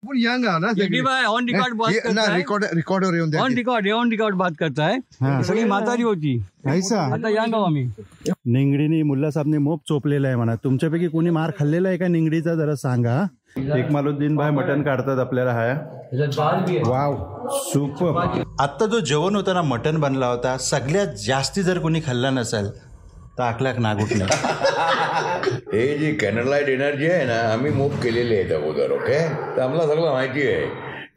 पण यंग ना on record बात करता है, रिकॉर्डर येऊन द्या. ऑन रिकॉर्ड बात करता है. सगळी म्हातारी होती, आता यंग आहो आम्ही. निंगडीनी मुल्ला साहेबने मोप चोपलेला आहे म्हणा. तुमच्यापैकी कोणी मार खाल्लेला आहे का निंगडीचा जरा सांगा. एकमालुद्दीन भाई मटन काढतात आपल्याला. हा वाव सुपर. आत्ता जो जेवण होता ना, मटन बनला होता, सगळ्यात जास्ती जर कोणी खाल्ला नसेल तर आखलाक नागुटलं. हे जी कॅनडलाइट एनर्जी आहे ना, आम्ही मूव केलेली आहेत अगोदर. ओके, तर आम्हाला सगळं माहिती आहे.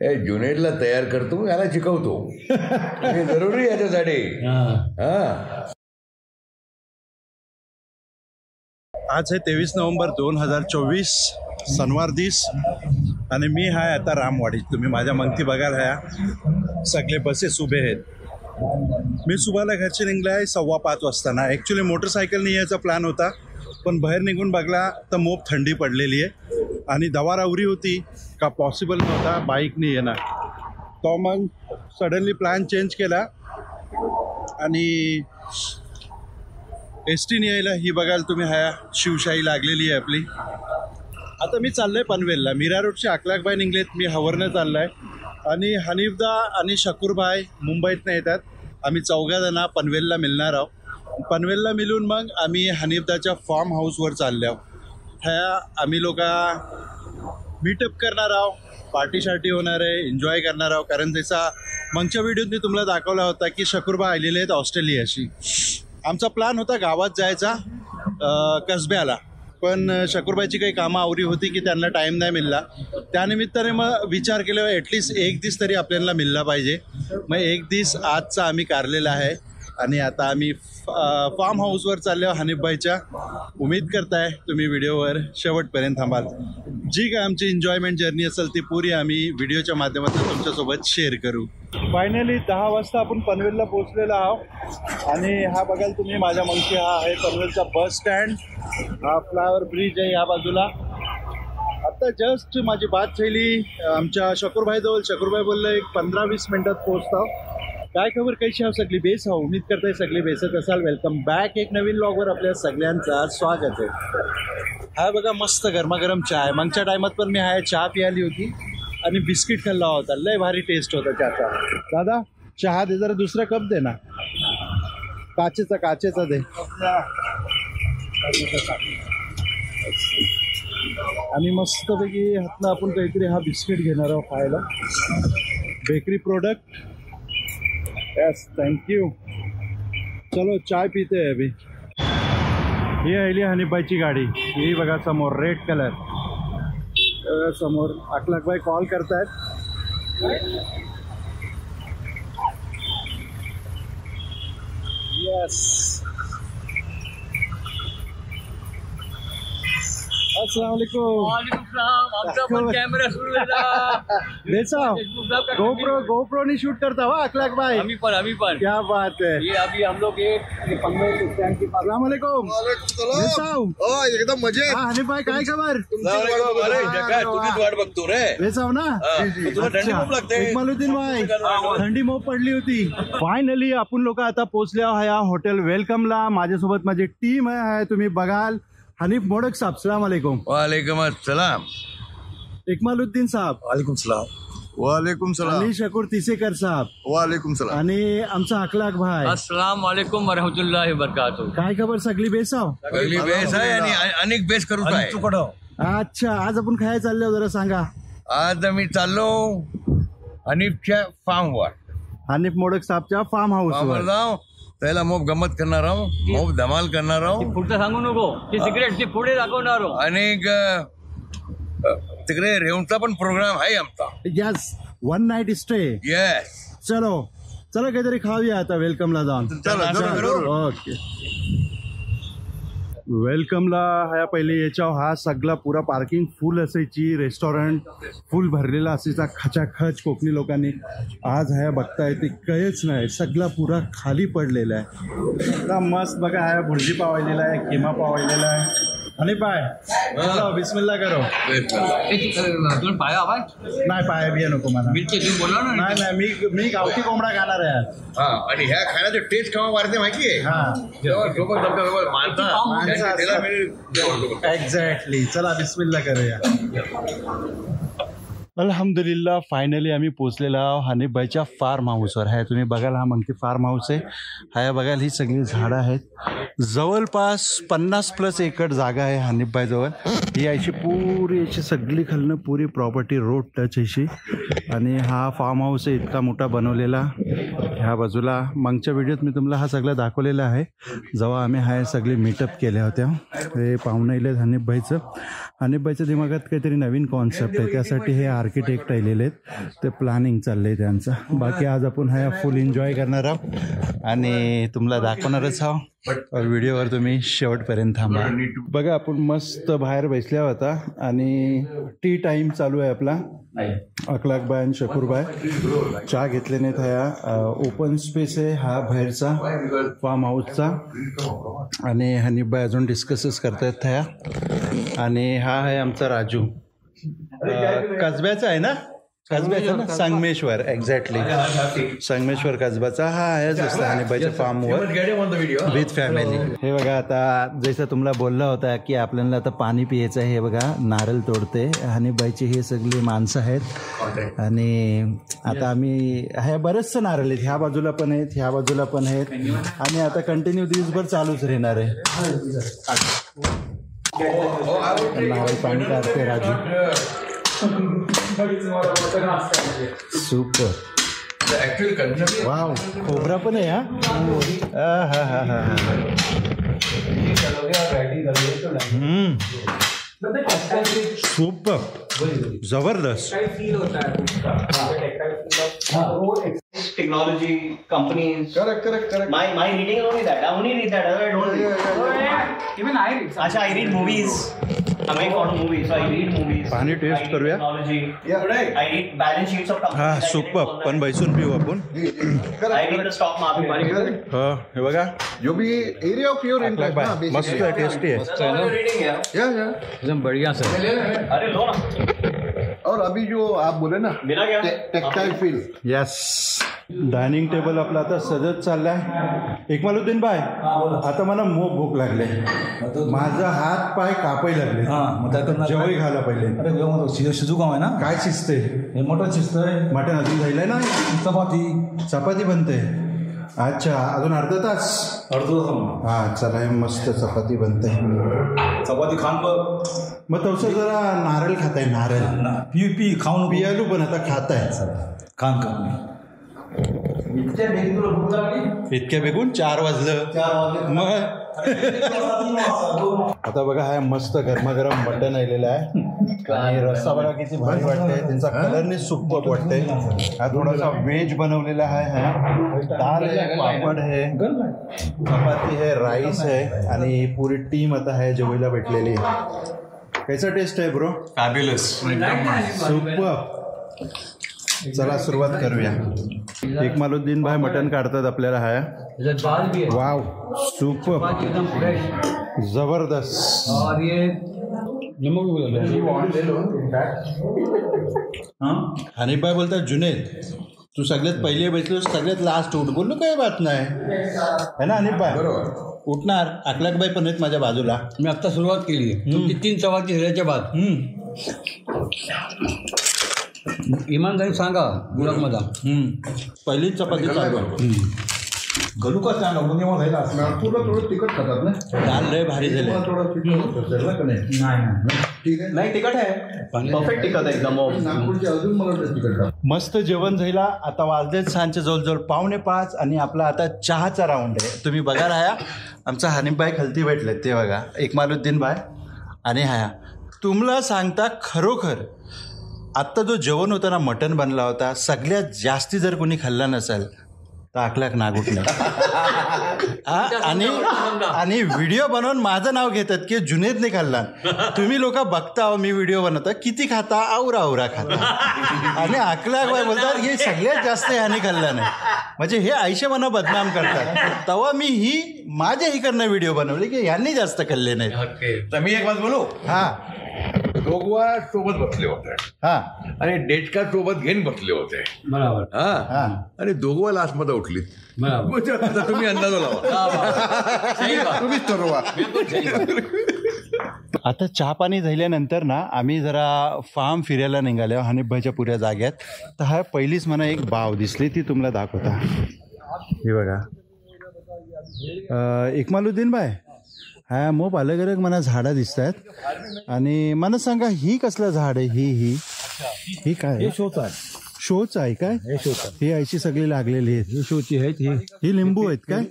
हे जुनेडला तयार करतो, याला शिकवतो. हे जरुरी याच्यासाठी. आज आहे 23 नोव्हेंबर 2024 शनिवार दिस आणि मी हाय आता रामवाडी. तुम्ही माझ्या मंगती बघायला ह्या सगळे बसेस उभे आहेत. मी सुबाला घरचे निघले आहे 5:15 वाजता. ॲक्च्युली मोटरसायकलने यायचा प्लॅन होता, पण बाहेर निघून बघला तर मोप थंडी पडलेली आहे आणि दवारावरी होती का पॉसिबल नव्हता बाईकने येणार. तो मग सडनली प्लॅन चेंज केला आणि एस टीने यायला. ही बघायला तुम्ही ह्या शिवशाही लागलेली आहे आपली. आता मी चाललो आहे पनवेलला. मीरा रोडचे अकलाकबाई निघलेत, मी हवरनं चाललो आहे. आणि हनीफदा आणि शकूरबाई मुंबईतनं येतात. आम्ही 4 जण पनवेलला मिळणार आहोत. पनवेलला मिळून मग आम्ही हनीफदाच्या फार्म हाऊसवर चालले आहोत. ह्या आम्ही लोक मीटअप करणार आहोत, पार्टी शार्टी होणार आहे, एन्जॉय करणार आहोत. कारण त्याचा मागच्या व्हिडिओत मी तुम्हाला दाखवला होता की शकूरबाई आलेले आहेत ऑस्ट्रेलियाशी. आमचा प्लॅन होता गावात जायचा कसब्याला, पण शकूरबाईची काही कामं आवरी होती की त्यांना टाईम नाही मिळाला. त्यानिमित्ताने मग विचार केला ॲटलिस्ट एक दिवस तरी आपल्याला मिळला पाहिजे. मग एक दिवस आजचा आम्ही काढलेला आहे आणि आता आम्ही फार्म हाऊसवर चाललो हनीफबाईच्या. उम्मीद करताय तुम्ही व्हिडिओवर शेवटपर्यंत थांबाल. जी काय आमची एन्जॉयमेंट जर्नी असेल ती पुरी आम्ही व्हिडिओच्या माध्यमातून तुमच्यासोबत शेअर करू. फायनली 10 वाजता आपण पनवेलला पोहोचलेलो आहोत आणि हा बघाल तुम्ही माझ्या मंगती. हा आहे पनवेलचा बस स्टँड. हा फ्लावर ब्रिज आहे या बाजूला. आता जस्ट माझी बात झाली आमच्या शकूरबाईजवळ. शकूरबाई बोललं एक 15-20 मिनटात पोहोचतो. काय खबर कशी आहे सगळी बेस. हा उम्मीद करताय सगळी बेसत असाल. वेलकम बॅक एक नवीन व्लॉगवर आपल्या सगळ्यांचा स्वागत आहे. हा बघा मस्त गरमागरम चहा. मागच्या टायमात पण मी हा चहा प्यायली होती आणि बिस्किट खाल्ला होता. लय भारी टेस्ट होता चहाचा. दादा चहा दे जरा, दुसरा कप दे ना. काचेचा दे. आणि मस्तपैकी हातनं आपण काहीतरी हा बिस्किट घेणार आहोत खायला. Bakery product. Yes thank you. चलो चाय पिते है अभी. ही आली हनीफबाईची गाडी. ही बघा समोर रेड कलर. समोर अकलाकबाई कॉल करतायत. यस अस्सलाम वालेकुम. कॅमेरा सुरू झाला. बेसाव गोप्रो नी शूट करता हो अकलाकबाई. आम्ही पण क्या बात है. ये अभी हम लोग अस्सलाम वालेकुम. बेसाव एकदम मजे. हा हनीफबाई काय खबर. तुझीच वाट बघतो रे. बेसाव ना. एकमालुद्दीन भाई थंडी मोप पडली होती. फायनली आपण लोक आता पोहोचले ह्या हॉटेल वेलकमला. माझ्यासोबत माझी टीम आहे. तुम्ही बघाल हनीफ मोडक साहब सलाम वालेकुम. वालेकुम अस्सलाम. एकमालुद्दीन साहब वालेकुम सलाम. वालेकुम सलाम. आणि शकूर तिसेकर साहब. वालेकुम सलाम. आणि आमचा अखलाक भाई. अस्सलाम वालेकुम वरहमतुल्लाहि वबरकातुहू. काय खबर सगळी बेसाव. पहिली बेस आहे आणि अनेक बेस करू काय. अच्छा आज आपण खायला चाललो जरा सांगा. आज आम्ही चाललो हनीफच्या फार्मवर. हनीफ मोडक साहबच्या फार्म हाऊसवर जाऊ. त्याला मोब गमत करणार आहोत, मोब धमाल करणार आहोत. पुढचं सांगू नको. ती सिक्रेट ती पुढे दाखवणार आहोत. आणि तिकडे रेवणचा पण प्रोग्राम आहे आमचा. Yes 1 night stay. येस. चलो काहीतरी खाऊया आता वेलकमला जाऊन. ओके. वेलकमला ह्या पहिले याच्या हा सगळा पुरा पार्किंग फुल असायची. रेस्टॉरंट फुल भरलेला असायचा खचाखच कोकणी लोकांनी. आज ह्या बघताय ते काहीच नाही. सगळा पुरा खाली पडलेला आहे. मस्त बघा ह्या भुर्जी पावायलेला आहे, किमा पावायलेला आहे. आणि पाय चलो बिस्मिल्ला करो. तुम्ही पाया हवाय. नाही पाया बिया नको मला. मिरची तुम्ही बोला ना. नाही मी गावठी कोंबडा खाणार आहे आज. हा आणि ह्या खाण्याचं टेस्ट केव्हा वाढते माहिती आहे. एक्झॅक्टली. चला बिस्मिल्ला करूया. अल्हम्दुलिल्लाह फायनली आम्ही पोचलेलो आहोत हनीफबाईच्या फार्म हाऊसवर. आहे तुम्ही बघाल, हा मंकी फार्म हाऊस आहे. हा बघाल, ही सगळी झाडं आहेत. जवळपास 50+ एकर जागा आहे हनीफबाईजवळ. ही याची पुरी याची सगळी खालनं पुरी प्रॉपर्टी रोड टच अशी. आणि हा फार्म हाऊस आहे इतका मोठा बनवलेला. ह्या बाजूला मागच्या व्हिडिओत मी तुम्हाला हा सगळं दाखवलेला आहे, जेव्हा आम्ही हा सगळे मीटअप केल्या होत्या. हे पाहुणं इलेत हनीफबाईचं. हनीफबाईच्या दिमागात काहीतरी नवीन कॉन्सेप्ट आहे, त्यासाठी हे आर्किटेक्ट आलेले आहेत, ते प्लॅनिंग चाललं आहे त्यांचं. बाकी आज आपण हा फुल एन्जॉय करणार आहोत आणि तुम्हाला दाखवणारच आहोत. व्हिडिओवर तुम्ही शेवटपर्यंत थांबा. बघा, आपण मस्त बाहेर बसल्या होता आणि टी टाईम चालू आहे आपला. अखलाकबाई आणि शकूरबाई चहा घेतले नाहीत. ह्या ओपन स्पेस आहे हा बाहेरचा फार्म हाऊसचा. आणि हनीफबाई अजून डिस्कसच करतायत ह्या. आणि हा आहे आमचा राजू, कसब्याचा आहे ना, कसब्याचा ना, संगमेश्वर. एक्झॅक्टली संगमेश्वर कसबाचा हा आहेच असतं हनीफबाईच्या फार्मवर विथ फॅमिली. हे बघा, आता जसं तुम्हाला बोलला होता की आपल्याला आता पाणी पियायचं आहे. हे बघा, नारळ तोडते हनीफबाईची हे सगळी माणसं आहेत. आणि आता आम्ही ह्या बरेचसे नारळ आहेत, ह्या बाजूला पण आहेत, ह्या बाजूला पण आहेत. आणि आता कंटिन्यू दिवसभर चालूच राहणार आहे. नारळ पाणी काढते राजू. सुपर. वाव, खोबरा पण आहे. सुपर, जबरदस्त. Technology companies. Correct. My reading is only that. I only read that. I don't read. Even I read. Acha, I read movies. I make all movies, so I read movies. पाणी taste करूया. Technology. I read balance sheets of companies. हा, super. पण बैसून पिऊ आपण. I read the stock market. हा, हे बघा, जो भी एरिया ऑफ योर इंटरेस्ट मस्त आहे, टेस्टी आहे. That's all you're reading here. एकदम बढ़िया सर. अरे लो ना. और अभी जो आप बोले ना बिना क्या? Textile field. Yes. Dining table आपला आता सजत चाललाय. इकमालुद्दीन भाई, आता मला भूक लागले. माझा हात पाय कापाय लागले. जेवई घाला पहिले. अरे शिजू काम आहे ना. काय शिजते? हे मटन शिजतंय. मटण अजून झालंय ना. चपाती बनते. अच्छा, अजून अर्धा तास. हा, चला, हे मस्त चपाती बनते. चपाती खान मग तसं जरा नारळ खाताय. नारळ पी खाऊन पियालू पण आता खाताय. खान कर. इतक्या बेगून 4 वाजलं मग. आता बघा, हा मस्त गरमागरम मटण आलेला आहे. आणि रस्सा बघा किती भारी वाटते. त्यांचा कलरने सुपर वाटते. हा थोडासा व्हेज बनवलेला आहे. हा दाल आहे, पापड आहे, चपाती आहे, राईस आहे आणि पुरी टीम आता आहे जेवायला भेटलेली. कैसा टेस्ट आहे ब्रो? फॅब्युलस. सुपर. चला सुरुवात करूया. इकमालुद्दीन भाई मटन काढतात आपल्याला. हा, वाव, सुपर, जबरदस्त. और ये हनीफबाई बोलतात, जुनेद तू सगळ्यात पहिले बसलो, सगळ्यात लास्ट उठ. बोललो काही बात नाही है ना हनीफबाई? बरोबर, उठणार. अखलाकबाई पण आहेत माझ्या बाजूला. मी आता सुरुवात केली तुमची 3 चपाती झाल्याच्या बाद. इमानदारी सांगा गुलाब मधा. पहिलीच चपाती चालू. गलू का सांगा थोडं तिखट खातात ना. दाल लय भारी झाले. नाही, तिखट आहे. परफेक्ट तिखट आहे एकदम. नागपूरची अजून मला वाटतं तिखट. मस्त जेवण झाला. आता वाजलेत सांजचे जवळजवळ 4:45 आणि आपला आता चहाचा राऊंड आहे. तुम्ही बघा राहा, आमचा हनीफबाई खालती भेटलेत ते बघा, इकमालुद्दीन भाई आणि हाया. तुम्हाला सांगता खरोखर आत्ता जो जेवण होता ना, मटण बनला होता, सगळ्यात जास्ती जर कोणी खाल्ला नसेल तर अखलाक नागुट नाही. आणि व्हिडिओ बनवून माझं नाव घेतात की जुनेदने खाल्ला. तुम्ही लोक बघता, मी व्हिडिओ बनवता, किती खाता? आवरा खाता. आणि अखलाक बाय बोलतात हे सगळ्यात जास्त ह्याने खाल्लं नाही. म्हणजे हे आयुष्यभर बदनाम करतात. तेव्हा मी ही माझ्या इकडनं व्हिडिओ बनवले की यांनी जास्त खाल्ले नाही. तर मी एक बात बोलू. हा, दोघवा सोबत बसले होते. हा, आणि डेटका सोबत घेऊन बसले होते. बरोबर. हा, आणि दोघवा लास्ट मध्ये उठली. तुम्ही अंदाज लावा. तुम्हीच ठरवा. आता चहा पाणी झाल्यानंतर ना आम्ही जरा फार्म फिरायला निघालो हनीफभाईच्या पुऱ्या जाग्यात. तर हा पहिलीच मला एक बाव दिसली ती तुम्हाला दाखवता. हे बघा इकमालुद्दीन भाई हा मोप अलग अलग मला झाडं दिसत आहेत. आणि मला सांगा ही कसलं झाड आहे? ही काय शोच आहे काय? ही आईची सगळी लागलेली आहेत. ही शोची आहेत. ही लिंबू आहेत काय?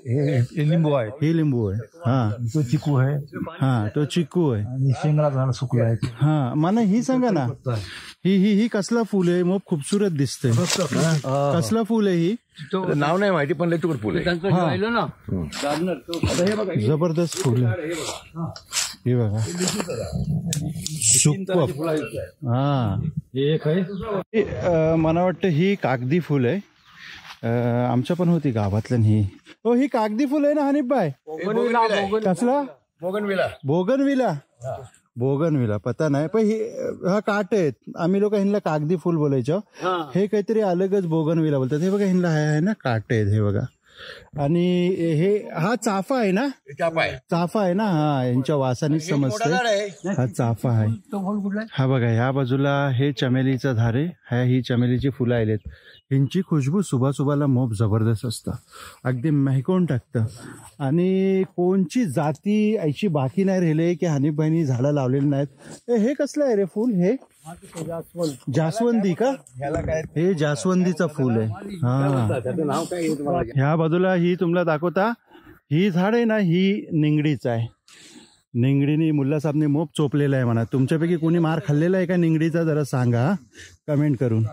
हे लिंबू आहे. ही लिंबू आहे. हा तो चिकू आहे. हा तो चिकू आहे. आणि शेंगला झाड सुकलं आहे. हा मला ही सांगा ना ही कसला फुल आहे? मग खूपसूरत दिसते. कसला फुल आहे ही? नाव नाही माहिती पण लय तुकड फुल आहे. जबरदस्त फुल आहे. हे बघा हा एक आहे. मला वाटतं ही कागदी फुल आहे. आमच्या पण होती गावातल्या ही. हो ही कागदी फुल आहे ना हनीफभाई? कसला? बोगनविला पता नाही पण ही हा काट आहेत. आम्ही लोक ह्यांना कागदी फुल बोलायचो. हे काहीतरी अलगच बोगनविला बोलतात. हे बघा ह्यांना आहे ना काट आहेत. हे बघा. आणि हे हा चाफा आहे ना? चाफा आहे ना? हा यांच्या वासानेच समजतंय हा चाफा आहे. हा बघा ह्या बाजूला हे चमेलीचं झाड आहे. ही चमेलीची फुलं आलेत. ह्यांची खुशबू सुभाला मोप जबरदस्त असतं. अगदी महकवून टाकतं. आणि कोणची जाती ऐशी बाकी नाही राहिले की हनीफभाईनी झाडं लावलेली नाहीत. हे कसलं आहे रे फुल? हे जास्वंदी का? हे जास्वंदीचं फुल आहे. हा ह्या बाजूला ही तुम्हाला दाखवता. ही झाड आहे ना ही निंगडीच आहे. निंगडीने मुल्ला साहेबने मोप चोपलेला आहे म्हणा. तुमच्यापैकी कोणी मार खाल्लेला आहे का निंगडीचा? जरा सांगा कमेंट करून.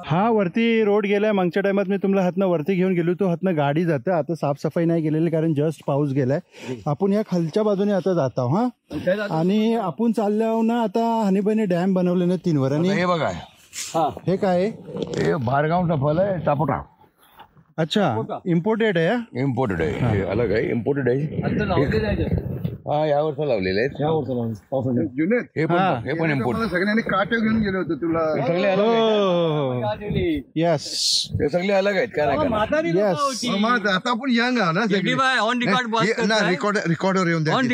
हा वरती रोड गेलाय. मागच्या टायमात मी तुम्हाला हातनं वरती घेऊन गेलो तो हातनं गाडी जातं. आता साफसफाई नाही केलेली कारण जस्ट पाऊस गेलाय. आपण या खालच्या बाजूने आता जात आहोत. हा आणि आपण चाललो ना आता हनीफभाईने डॅम बनवले ना 3 वर. आणि हे बघा हे काय? हे बाहेरगावचा फल आहे चापोटा. अच्छा इम्पोर्टेड आहे. इम्पोर्टेड आहे. हे अलग आहे. इम्पोर्टेड आहे. हा यावरचं लावलेलं आहे. जुनेद हे पण इम्पोर्टेड. सगळ्यांनी काटे घेऊन गेले होते तुला. सगळे अलग आहेत. यस ते सगळे अलग आहेत. काय नाही यस. आता आपण यंग आहो ना. ऑन रिकॉर्डवर येऊन द्या. ऑन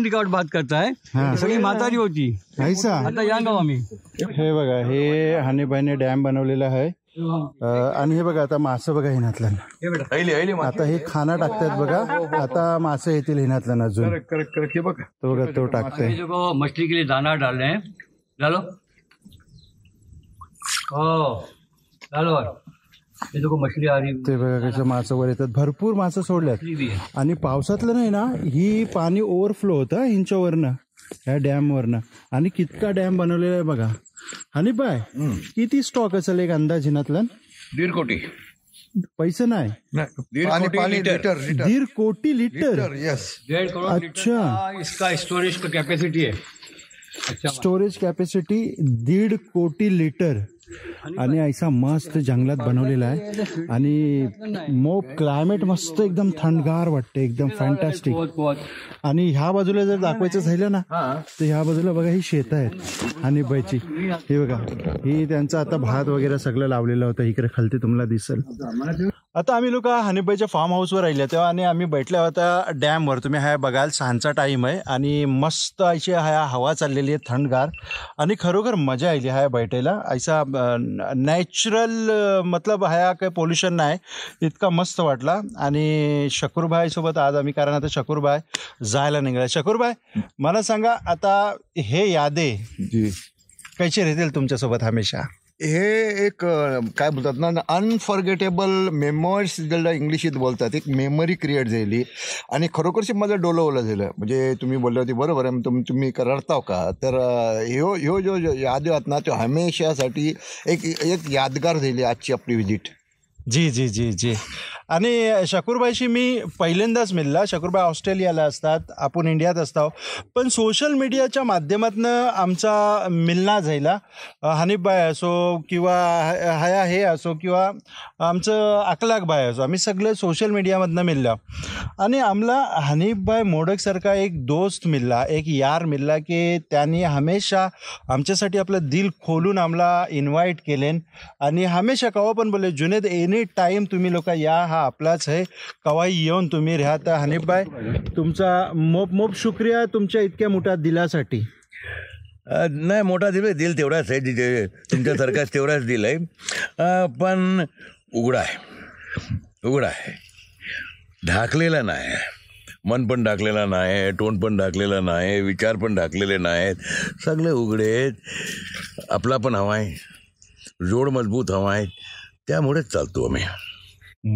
रिकॉर्ड बात करताय. सगळी म्हातारी होती. ऐसा आता यंग आहो आम्ही. हे बघा हे हनीफभाईने डॅम बनवलेला आहे. आणि हे बघा आता मासे बघा हिनातल्या. आता हे खाना टाकतात बघा. आता मासे येतील हिनातल्या अजून. तो बघा तो टाकतोय. मछली के लिए दाना डाल रहे हैं. डालो. डालो. हे देखो मछली आ रही. ते बघा कसं मासे वर येतात. भरपूर मासे सोडल्यात. आणि पावसातलं नाही ना ही पाणी ओव्हरफ्लो होतं हिंच्यावरनं ह्या डॅम वरनं. आणि कितका डॅम बनवलेला आहे बघा. हनीफभाई किती स्टॉक असेल एक अंदाज हिनातला? 1.5 कोटी. पैसे नाही. 1.5 कोटी लिटर. 1.5 करोड़ अच्छा इसका स्टोरेज का कैपेसिटी है. स्टोरेज कॅपॅसिटी 1.5 कोटी लिटर. आणि ऐसा मस्त जंगलात बनवलेला आहे. आणि मोप क्लायमेट मस्त एकदम थंडगार वाटते. एकदम फॅन्टॅस्टिक. आणि ह्या बाजूला जर दाखवायचं झालं ना तर ह्या बाजूला बघा ही शेत आहेत हनीफभाईची. हे बघा ही त्यांचा आता भात वगैरे सगळं लावलेलं होतं. इकडे खालती तुम्हाला दिसेल. आता आम्ही लोक हनीफभाईच्या फार्म हाऊसवर राहिले तेव्हा आणि आम्ही बैठल्या होत्या डॅमवर. तुम्ही हा बघाल सांजचा टाईम आहे आणि मस्त अशी हवा चाललेली आहे थंडगार. आणि खरोखर मजा आली आहे बैठायला. ऐसा नॅचरल मतलब हा काही पोल्युशन नाही. इतका मस्त वाटला. आणि शकूरभाई सोबत आज आम्ही कारण आता शकूरभाई जायला निघाला. शकूरभाई मला सांगा आता हे यादे कैसे राहतील तुमच्यासोबत हमेशा? हे एक काय बोलतात ना अनफॉर्गेटेबल मेमोरीज ज्याला इंग्लिशीत बोलतात. एक मेमरी क्रिएट झाली आणि खरोखरशी माझं डोलं झालं. म्हणजे तुम्ही बोलले होते बरोबर आहे. तुम्ही रडताव का? तर ह्यो जो याद आहेत ना तो हमेशासाठी एक यादगार झाली आजची आपली व्हिजिट. जी जी जी जी. आणि शकूरभाईशी मी पहिल्यांदाच मिळला. शकूरभाई ऑस्ट्रेलियाला असतात. आपण इंडियात असतो. पण सोशल मीडियाच्या माध्यमातून आमचा मिलना झाला. हनीफभाई असो किंवा हया हे असो किंवा आमचं अखलाकभाई असो आम्ही सगळं सोशल मीडियामधनं मिळलं. आणि आम्हाला हनीफभाई मोडकसारखा एक दोस्त मिळला. एक यार मिळला की त्यांनी हमेशा आमच्यासाठी आपलं दिल खोलून आम्हाला इन्व्हाइट केले. आणि हमेशा कवा पण बोलले जुनेद एनी टाईम तुम्ही लोक या. हा आपलाच आहे. कवाही येऊन तुम्ही राहता. हनीफभाई तुमचा मोप शुक्रिया तुमच्या इतक्या मोठ्या दिलासाठी. नाही मोठा दिल तेवढाच आहे तिथे तुमच्यासारखाच तेवढाच दिल आहे पण उघडा आहे ढाकलेला नाही मन पण ढाकलेला नाही टोन पण ढाकलेला नाही विचार पण ढाकलेले नाहीत सगळे उघडे आपला पण हवा आहे जोड मजबूत हवा आहे त्यामुळेच चालतो आम्ही.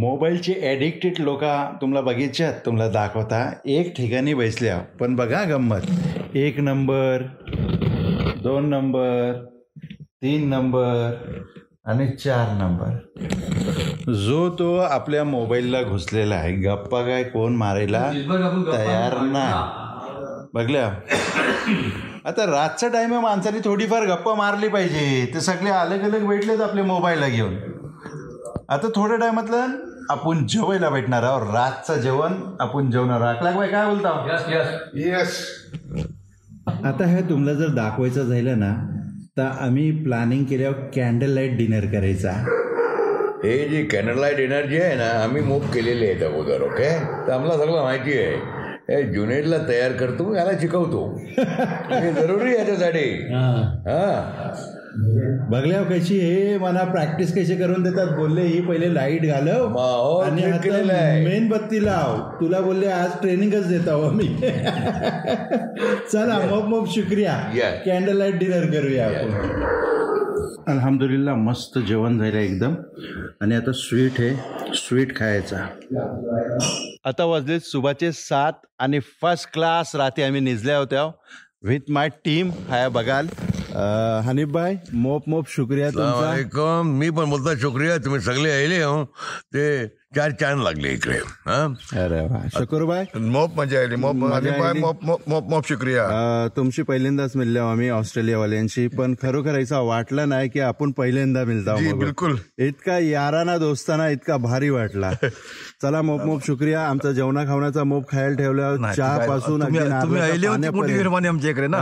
मोबाईलचे ॲडिक्टेड लोक तुम्हाला बघितल्यात तुम्हाला दाखवता एक ठिकाणी बसल्या पण बघा गंमत 1 नंबर 2 नंबर 3 नंबर आणि 4 नंबर जो तो आपल्या मोबाईलला घुसलेला आहे गप्पा काय कोण मारायला तयार नाही बघल्या. आता रातचा टाईम आहे माणसाने थोडीफार गप्पा मारली पाहिजे ते सगळे अलग अलग भेटलेत आपल्या मोबाईलला घेऊन. आता थोड्या टायमातलं आपण जेवायला भेटणार आहोत रातचं जेवण आपण जेवणार आखला बाई काय बोलता येस. आता हे तुम्हाला जर दाखवायचं झालं ना तर आम्ही प्लॅनिंग केल्यावर कॅन्डल लाईट डिनर करायचा. हे जी कॅन्डल लाईट डिनर जी आहे ना आम्ही मूक केलेले आहेत अगोदर ओके तर आम्हाला सगळं माहिती आहे. हे जुनेडला तयार करतो याला शिकवतो हे जरुरी याच्यासाठी. बघल्या कशी हे मला प्रॅक्टिस कशी करून देतात बोलले ही पहिले लाईट घालव आणि मेणबत्ती लाव तुला बोलले आज ट्रेनिंगच देत आहो मी. चला मग शुक्रिया कॅन्डल लाईट डिनर करूया आपण. अल्हम्दुलिल्लाह मस्त जेवण झालं एकदम आणि आता स्वीट खायचा. आता वाजले सुबाचे 7 आणि फर्स्ट क्लास रात्री आम्ही निजल्या होत्या विथ माय टीम. हाय बघाल हनीफ भाई मोप शुक्रिया तुमचा. मी पण बोलतो शुक्रिया तुम्ही सगळे आले हो ते 4 चांद लागले इकडे. अरे वा शकूर भाई मोप मजा आली मोप शुक्रिया. तुमची पहिल्यांदाच मिळलो आम्ही ऑस्ट्रेलियावाल्यांशी पण खरोखर ऐसा वाटलं नाही की आपण पहिल्यांदा मिळतो. बिलकुल इतका याराना दोस्ताना इतका भारी वाटला. चला मोप शुक्रिया. आमचा जेवणा खावण्याचा मोप खायला ठेवला चहा पासून आमच्या इकडे ना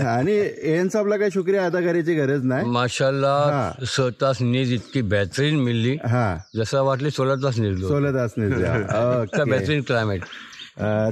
आणि एन साहेबला काही शुक्रिया अदा करायची गरज नाही. माशाल्लाह 16 तास नींद इतकी बेहतरीन मिळली जसं वाटली 16 तास निघलो. 16 तास बेहतरीन क्लायमेट.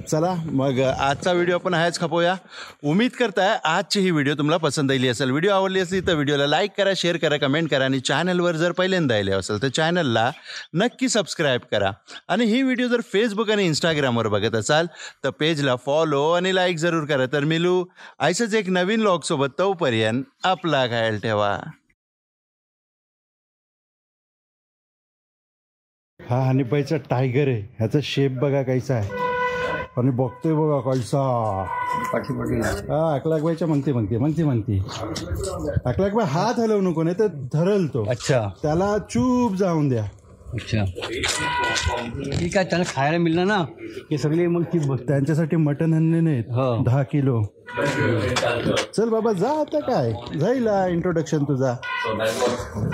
चला मग आजचा व्हिडिओ आपण हाच खपवूया. उम्मीद करताय आजची ही व्हिडिओ तुम्हाला पसंत आली असेल. व्हिडिओ आवडली असेल तर व्हिडिओला लाईक करा शेअर करा कमेंट करा आणि चॅनलवर जर पहिल्यांदा आले असेल तर चॅनलला नक्की सबस्क्राईब करा. आणि ही व्हिडिओ जर फेसबुक आणि इंस्टाग्रामवर बघत असाल तर पेजला फॉलो आणि लाईक जरूर करा. तर मिलू ऐसंच एक नवीन व्लॉगसोबत. तोपर्यंत आपला ख्याल ठेवा. हा हनीफबाईचा टायगर आहे. ह्याचा शेप बघा कैसा आहे आणि बघतोय बघा कैसा. हा अकलाकबाईच्या म्हणते अकलाकबाई हात हलवू नको नाही तर धरल तो. अच्छा त्याला चूप जाऊन द्या. अच्छा ठीक आहे त्यांना खायला मिळणार ना हे सगळे मग त्यांच्यासाठी मटण आणले नाहीत 10 किलो. चल बाबा जा आता काय जाईल इंट्रोडक्शन तुझा.